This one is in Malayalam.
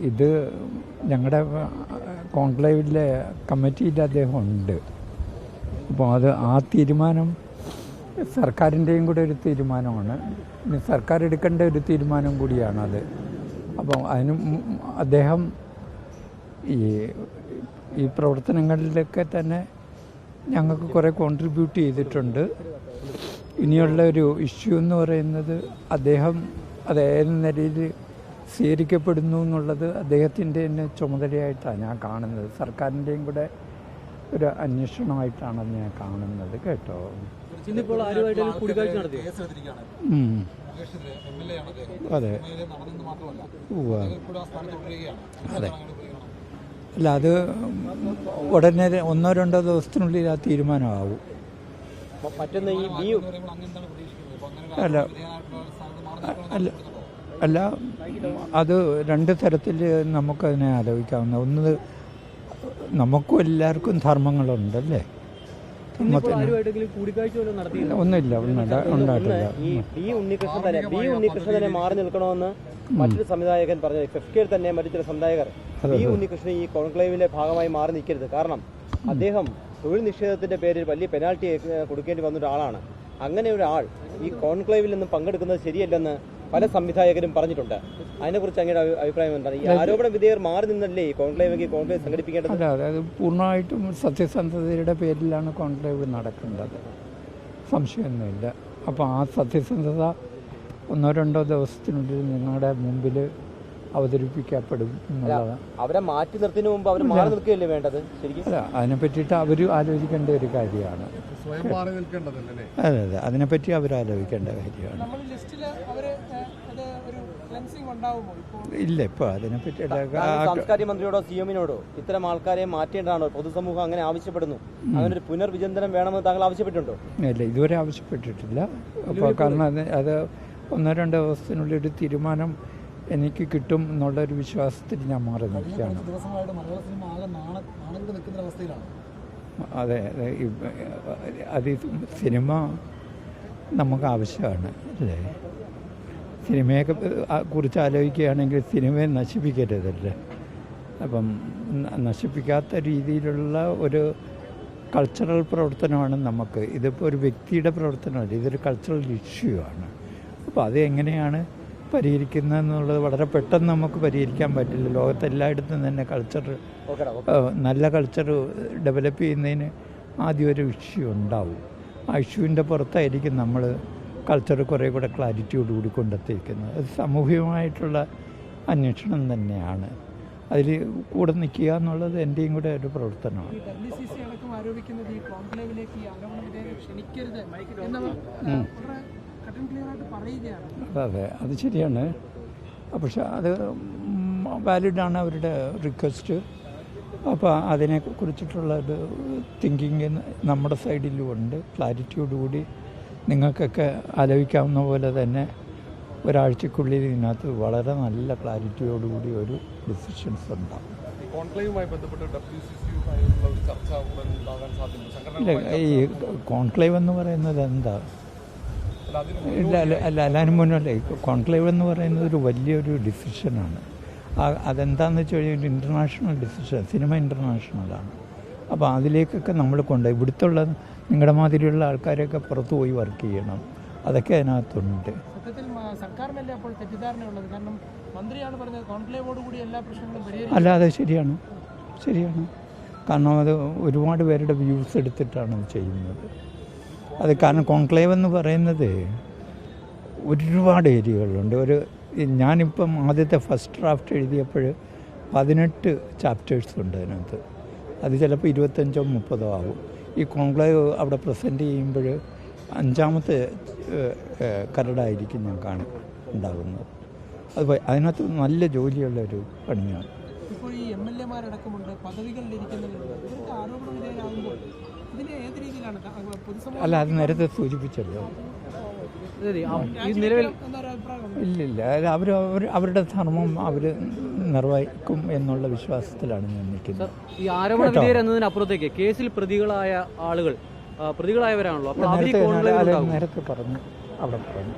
ഇത് ഞങ്ങളുടെ കോൺക്ലേവിലെ കമ്മിറ്റിയിൽ അദ്ദേഹം ഉണ്ട്. അപ്പോൾ അത് ആ തീരുമാനം സർക്കാരിൻ്റെയും കൂടെ ഒരു തീരുമാനമാണ്. സർക്കാർ എടുക്കേണ്ട ഒരു തീരുമാനം കൂടിയാണത്. അപ്പോൾ അതിന് അദ്ദേഹം ഈ പ്രവർത്തനങ്ങളിലൊക്കെ തന്നെ ഞങ്ങൾക്ക് കുറേ കോൺട്രിബ്യൂട്ട് ചെയ്തിട്ടുണ്ട്. ഇനിയുള്ള ഒരു ഇഷ്യൂ എന്ന് പറയുന്നത് അദ്ദേഹം അത് ഏത് നിലയിൽ സ്വീകരിക്കപ്പെടുന്നു എന്നുള്ളത് അദ്ദേഹത്തിൻ്റെ തന്നെ ചുമതലയായിട്ടാണ് ഞാൻ കാണുന്നത്. സർക്കാരിൻ്റെയും കൂടെ ഒരു അന്വേഷണമായിട്ടാണ് ഞാൻ കാണുന്നത്. കേട്ടോ, അതെ അതെ. അല്ല, അത് ഉടനെ 1-2 ദിവസത്തിനുള്ളിൽ ആ തീരുമാനമാവും. അല്ല അല്ല അല്ല അത് 2 തരത്തിൽ നമുക്കതിനെ ആലോചിക്കാവുന്ന. ഒന്ന്, നമുക്കും എല്ലാവർക്കും ധർമ്മങ്ങളുണ്ടല്ലേ. ഒന്നുമില്ല, ഉണ്ടായിട്ടില്ല. ഉണ്ണികൃഷ്ണനെ മാറി നിൽക്കണമെന്ന് മറ്റൊരു സംവിധായകൻ പറഞ്ഞു. FK തന്നെ മറ്റു ചില സംവിധായകർ ഉണ്ണികൃഷ്ണൻ ഈ കോൺക്ലേവിലെ ഭാഗമായി മാറി നിൽക്കരുത്, കാരണം അദ്ദേഹം തൊഴിൽ നിഷേധത്തിന്റെ പേരിൽ വലിയ പെനാൽറ്റി കൊടുക്കേണ്ടി വന്ന ഒരാളാണ്. അങ്ങനെ ഒരാൾ ഈ കോൺക്ലേവിൽ നിന്നും പങ്കെടുക്കുന്നത് ശരിയല്ലെന്ന് പല സംവിധായകരും പറഞ്ഞിട്ടുണ്ട്. അതിനെക്കുറിച്ച് അങ്ങയുടെ അഭിപ്രായം എന്താണ്? ഈ ആരോപണ വിധേയർ മാറി നിന്നല്ലേ ഈ കോൺക്ലേവ് സംഘടിപ്പിക്കേണ്ടത്? അല്ല, അതായത് പൂർണ്ണമായിട്ടും സത്യസന്ധതയുടെ പേരിലാണ് കോൺക്ലേവ് നടക്കേണ്ടത്, സംശയമൊന്നുമില്ല. അപ്പോൾ ആ സത്യസന്ധത 1-2 ദിവസത്തിനുള്ളിൽ നിങ്ങളുടെ മുമ്പിൽ അവതരിപ്പിക്കപ്പെടും എന്നുള്ളതാണ്. അവരെ മാറ്റി നിർത്തുന്നതിന് മുമ്പ് അവർ മാറി നിൽക്കുകയല്ലേ വേണ്ടത്? ശരിക്കും അല്ല, അതിനെ പറ്റിയിട്ട് അവർ ആലോചിക്കേണ്ട ഒരു കാര്യമാണ്. അതെ അതെ, അതിനെപ്പറ്റി അവർ ആലോചിക്കേണ്ട കാര്യമാണ്. ഇല്ല, ഇപ്പോൾ അതിനെപ്പറ്റി സാംസ്കാരിക മന്ത്രിയോടോ CM-നോടോ ഇത്തരം ആൾക്കാരെ മാറ്റേണ്ടതാണോ? പൊതുസമൂഹം അങ്ങനെ ആവശ്യപ്പെടുന്നു. അങ്ങനൊരു പുനർവിചിന്തനം വേണമെന്ന് താങ്കൾ ആവശ്യപ്പെട്ടിട്ടുണ്ടോ? ഇല്ല, ഇതുവരെ ആവശ്യപ്പെട്ടിട്ടില്ല. അപ്പോൾ കാരണം അത് 1-2 ദിവസത്തിനുള്ളിൽ ഒരു തീരുമാനം എനിക്ക് കിട്ടും എന്നുള്ളൊരു വിശ്വാസത്തിൽ ഞാൻ മാറി നിൽക്കുകയാണ്. അതെ അതെ, അത് സിനിമ നമുക്ക് ആവശ്യമാണ് അല്ലേ. സിനിമയൊക്കെ കുറിച്ച് ആലോചിക്കുകയാണെങ്കിൽ സിനിമയെ നശിപ്പിക്കരുതല്ലേ. അപ്പം നശിപ്പിക്കാത്ത രീതിയിലുള്ള ഒരു കൾച്ചറൽ പ്രവർത്തനമാണ് നമുക്ക്. ഇതിപ്പോൾ ഒരു വ്യക്തിയുടെ പ്രവർത്തനമല്ല, ഇതൊരു കൾച്ചറൽ ഇഷ്യൂ ആണ്. അപ്പോൾ അത് എങ്ങനെയാണ് പരിഹരിക്കുന്നതെന്നുള്ളത് വളരെ പെട്ടെന്ന് നമുക്ക് പരിഹരിക്കാൻ പറ്റില്ല. ലോകത്തെല്ലായിടത്തും തന്നെ നല്ല കൾച്ചർ ഡെവലപ്പ് ചെയ്യുന്നതിന് ആദ്യം ഒരു ഇഷ്യൂ ഉണ്ടാവും. ആ ഇഷ്യൂവിൻ്റെ പുറത്തായിരിക്കും നമ്മൾ കൾച്ചർ കുറേ കൂടെ ക്ലാരിറ്റിയോടുകൂടി കൊണ്ടെത്തിക്കുന്നത്. അത് സാമൂഹികമായിട്ടുള്ള അന്വേഷണം തന്നെയാണ്. അതിൽ കൂടെ നിൽക്കുക എന്നുള്ളത് എൻ്റെയും കൂടെ ഒരു പ്രവർത്തനമാണ്. അതെ, അത് ശരിയാണ്. പക്ഷെ അത് വാലിഡാണ് അവരുടെ റിക്വസ്റ്റ്. അപ്പോൾ അതിനെക്കുറിച്ചിട്ടുള്ള ഒരു തിങ്കിങ് നമ്മുടെ സൈഡിലും ഉണ്ട്. ക്ലാരിറ്റിയോടുകൂടി നിങ്ങൾക്കൊക്കെ ആലോചിക്കാവുന്ന പോലെ തന്നെ ഒരാഴ്ചക്കുള്ളിൽ ഇതിനകത്ത് വളരെ നല്ല ക്ലാരിറ്റിയോടുകൂടി ഒരു ഡിസിഷൻസ് ഉണ്ടാകും. ഇല്ല, ഈ കോൺക്ലേവ് എന്ന് പറയുന്നത് എന്താ? ഇല്ല അല്ല അതിന് മുന്നല്ലേ, കോൺക്ലേവ് എന്ന് പറയുന്നത് ഒരു വലിയൊരു ഡിസിഷനാണ്. അതെന്താണെന്ന് വെച്ച് കഴിഞ്ഞാൽ ഒരു ഇൻ്റർനാഷണൽ ഡിസിഷൻ. സിനിമ ഇൻ്റർനാഷണലാണ്. അപ്പോൾ അതിലേക്കൊക്കെ നമ്മൾ ഇവിടുത്തുള്ള നിങ്ങളുടെ മാതിരിയുള്ള ആൾക്കാരെയൊക്കെ പുറത്ത് പോയി വർക്ക് ചെയ്യണം. അതൊക്കെ അതിനകത്തുണ്ട്. അല്ല, അത് ശരിയാണ്. കാരണം അത് ഒരുപാട് പേരുടെ വ്യൂസ് എടുത്തിട്ടാണ് ചെയ്യുന്നത്. അത് കാരണം കോൺക്ലേവ് എന്ന് പറയുന്നത് ഒരുപാട് ഏരിയകളുണ്ട്. ഞാനിപ്പം ആദ്യത്തെ ഫസ്റ്റ് ഡ്രാഫ്റ്റ് എഴുതിയപ്പോൾ 18 ചാപ്റ്റേഴ്സ് ഉണ്ട് അതിനകത്ത്. അത് ചിലപ്പോൾ 25-30 ആവും. ഈ കോൺക്ലേവ് അവിടെ പ്രസൻറ്റ് ചെയ്യുമ്പോൾ 5ാമത്തെ കരടായിരിക്കും ഞാൻ ഉണ്ടാകുന്നത്. അത് അതിനകത്ത് നല്ല ജോലിയുള്ളൊരു പണിയാണ്. അല്ല, അത് നേരത്തെ സൂചിപ്പിച്ചല്ലോ. ഇല്ലില്ല, അവരുടെ ധർമ്മം അവർ നിർവഹിക്കും എന്നുള്ള വിശ്വാസത്തിലാണ് ഞാൻ നിൽക്കുന്നത്. ഈ ആരോപണ വിധേയർ എന്നതിനപ്പുറത്തേക്ക് കേസിൽ പ്രതികളായ ആളുകൾ പ്രതികളായവരാണല്ലോ. നേരത്തെ പറഞ്ഞു അവിടെ പറഞ്ഞു.